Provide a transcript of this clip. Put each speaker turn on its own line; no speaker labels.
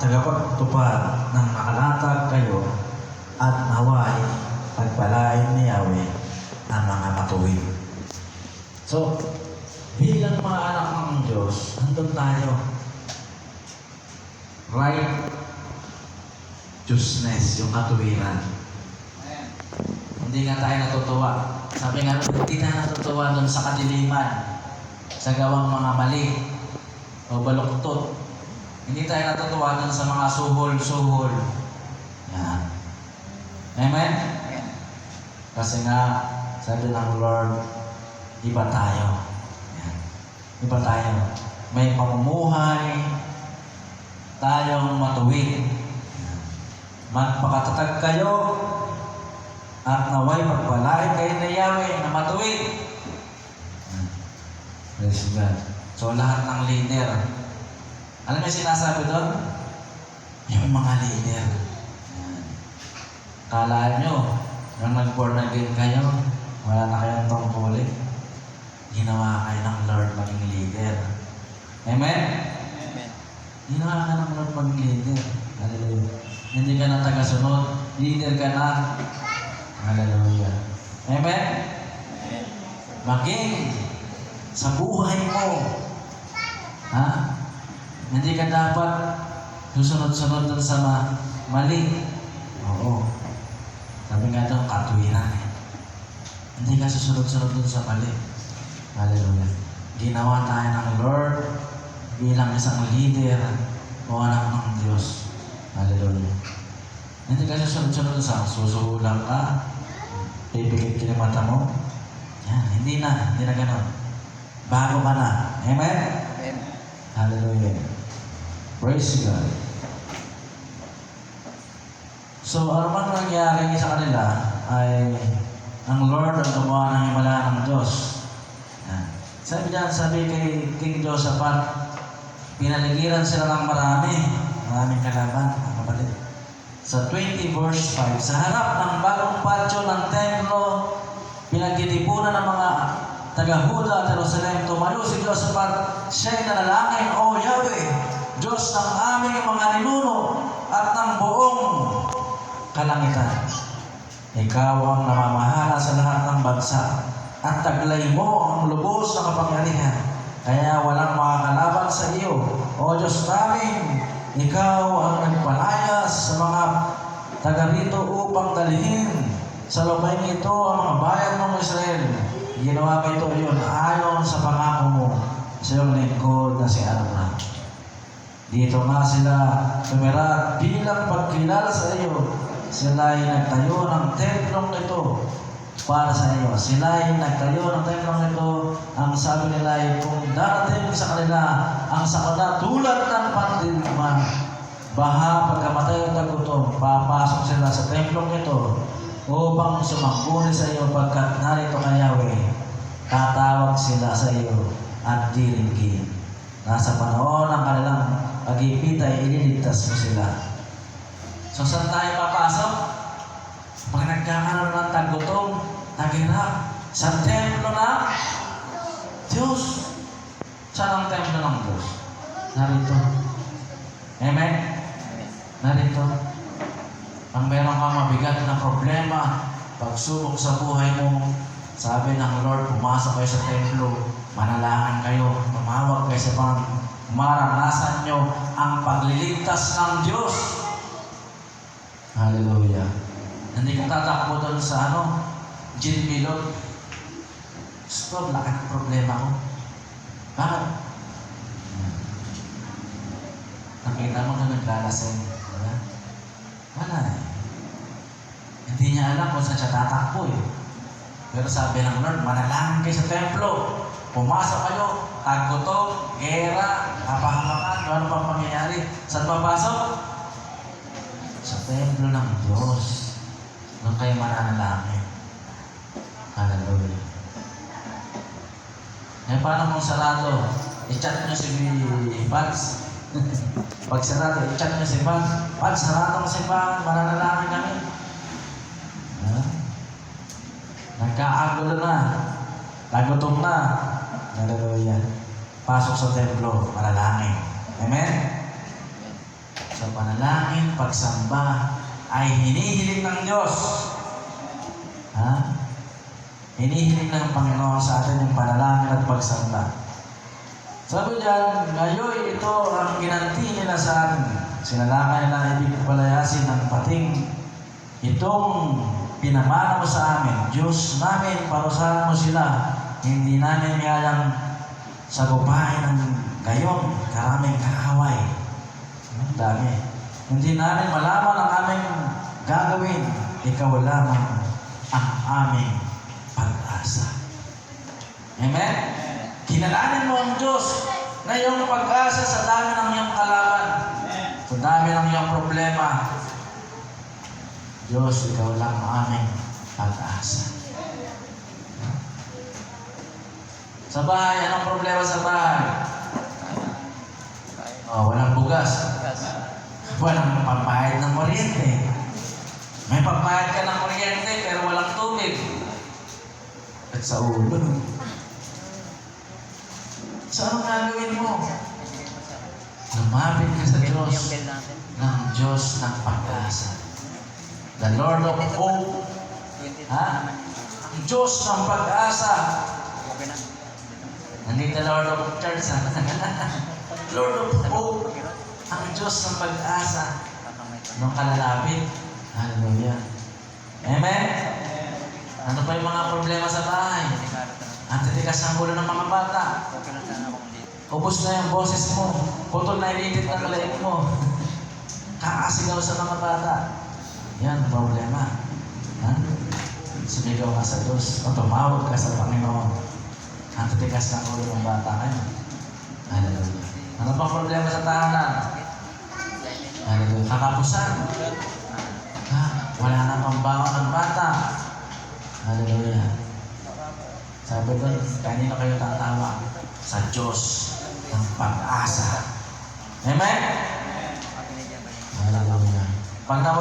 tagapagtupad ng nakalatag kayo at naway pagpalain ni Yahweh ang mga matuwid. So, bilang mga anak ng Diyos, nandun tayo. Righteousness, yung katuwiran. Hindi nga tayo natutuwa. Sabi nga, hindi tayo natutuwa doon sa kadiliman, sa gawang mga mali o baluktot. Hindi tayo natutuwa doon sa mga suhol-suhol. Yan. Amen? Kasi nga, sabi ng Lord, iba tayo. Yan. Iba tayo. May pamumuhay tayong matuwid. Magpakatatag kayo at naway pagpalain kayo na Yahweh na matuwid. Praise God. So lahat ng leader, alam niyo sinasabi doon? Yung mga leader. Kala nyo, nung nag-born again kayo, wala na kayong tungkulin. Ginawa kayo ng Lord maging leader. Amen?
Amen.
Ginawa ka ng Lord maging leader. Hallelujah. Hindi ka na tagasunod, leader ka na. Hallelujah. Amen?
Amen.
Maging sa buhay mo. Ha? Hindi ka dapat susunod-sunod dun sa mali. Oo. Sabi nga doon, katuwiran eh. Hindi ka susunod-sunod dun sa mali. Hallelujah. Ginawa tayo ng Lord bilang isang leader o anak ng Diyos. Hallelujah. Hindi ka susunod-sunod sa susuhulang ka, pipikit kinimata mo. Yan, hindi na ganon. Bago ka na. Amen?
Amen.
Hallelujah. Praise God. So, ano man nangyari sa kanila ay ang Lord ang gumawa ng himala ng Diyos. Yan. Sabi kay King Josaphat, pinaligiran sila ng maraming kalaban, mga kapatid. Sa 20 verse 5, sa harap ng bagong patio ng templo, pinagtitipunan ng mga taga-Huda at Jerusalem, tumayo si Josaphat, siya'y nanalangin, O Yahweh, Diyos ng aming mga ninuno at ng buong kalangitan. Ikaw ang namamahala sa lahat ng bansa at taglay mo ang lubos na kapangyarihan. Kaya walang makakalaban sa iyo. O Diyos namin, ikaw ang nagpalayas sa mga taga rito upang dalhin sa lupain ito ang mga bayan ng Israel. Ginawa mo ito yun ayon sa pangako mo sa iyong lingkod na si Abraham. Dito nga sila tumira bilang pagkilala sa iyo. Sila ay nagtayo ng templong ito para sa iyo. Sila ay nagtayo ng templong ito. Ang sabi nila ay kung darating sa kanila ang sakuna tulad ng pandiman, baha pagkamatay ng tagutom, papasok sila sa templong ito upang sumangguni sa iyo pagkat narito kay Yahweh. Tatawag sila sa iyo at diringgin. Nasa panahon ng kanilang pag-ipit ay ililigtas mo sila. So saan tayo papasok? Pag nagkakaroon ng tagutom, naghirap sa templo ng Diyos. Saan ang templo ng Diyos? Narito. Amen? Narito. Ang meron kang mabigat na problema, pagsubok sa buhay mo, sabi ng Lord, pumasok kayo sa templo, manalangin kayo, tumawag kayo sa maranasan nyo ang pagliligtas ng Diyos. Hallelujah. Hindi ka tatakbo doon sa gin milot. Stop, laki ng problema ko. Bakit? Nakita mo na naglalasing. Wala eh. Hindi niya alam kung saan siya tatakbo eh. Pero sabi ng Lord, manalangin kayo sa templo. Pumasok kayo, tagutom, gera, kapahamakan, ano pang pangyayari. Saan papasok? Sa templo ng Diyos. Nung kayo mananalangin. Hallelujah. Eh, paano kung sarado? I-chat nyo si Pads. Pag sarado, i-chat nyo si Pads. Pads, sarado mo si Pads. Mananalangin kami. Nagkaagulo na. Nagutom na. Hallelujah. Pasok sa templo. Manalangin. Amen? So, sa panalangin, pagsamba, ay hinihiling ng Diyos. Ha? Hinihiling ng Panginoon sa atin yung panalangin at pagsamba. Sabi diyan, ngayon ito ang ginanti nila sa atin. Sinalangin nila ibig palayasin ng pating itong pinamana mo sa amin. Diyos namin, parusahan mo sila. Hindi namin kayang sagupahin ng gayon, karaming kaaway. Ang dami. Hindi namin malaman ang aming gagawin. Ikaw lamang ang aming pag-asa. Amen? Kinalanin mo ang Diyos na iyong pag-asa sa dami ng iyong kalaban. Sa dami ng iyong problema. Diyos, ikaw lang ang aming pag-asa. Sa bahay, anong problema sa bahay? Walang bugas. Walang pambayad ng kuryente. May pambayad ka ng kuryente pero walang tubig. At sa ulo. So, anong gagawin mo? Lumapit ka sa Diyos ng Diyos ng pag-asa. The Lord of hope. Ha? Ang Diyos ng pag-asa. Nandito Lord of Church. Lord of hope. Ang Diyos ng pag-asa. Nung kalalapit. Hallelujah. Amen? Ano pa yung mga problema sa bahay? Ang titigas ng ulo ng mga bata. Ubus na yung boses mo. Putol na initit ng laik mo. Kakasigaw sa mga bata. Yan, problema. Ha? Sumigaw ka sa Diyos. O tumawag ka sa Panginoon. Ang titigas ng ulo ng bata kayo. Hallelujah. Ano pang problema sa tahanan? Hallelujah. Kakapusan. Ha? Wala na pang baon ng bata. Hallelujah. Sabi doon, kanino kayo tatawa? Sa Diyos ng pag-asa. Amen? Hallelujah. Pag nawala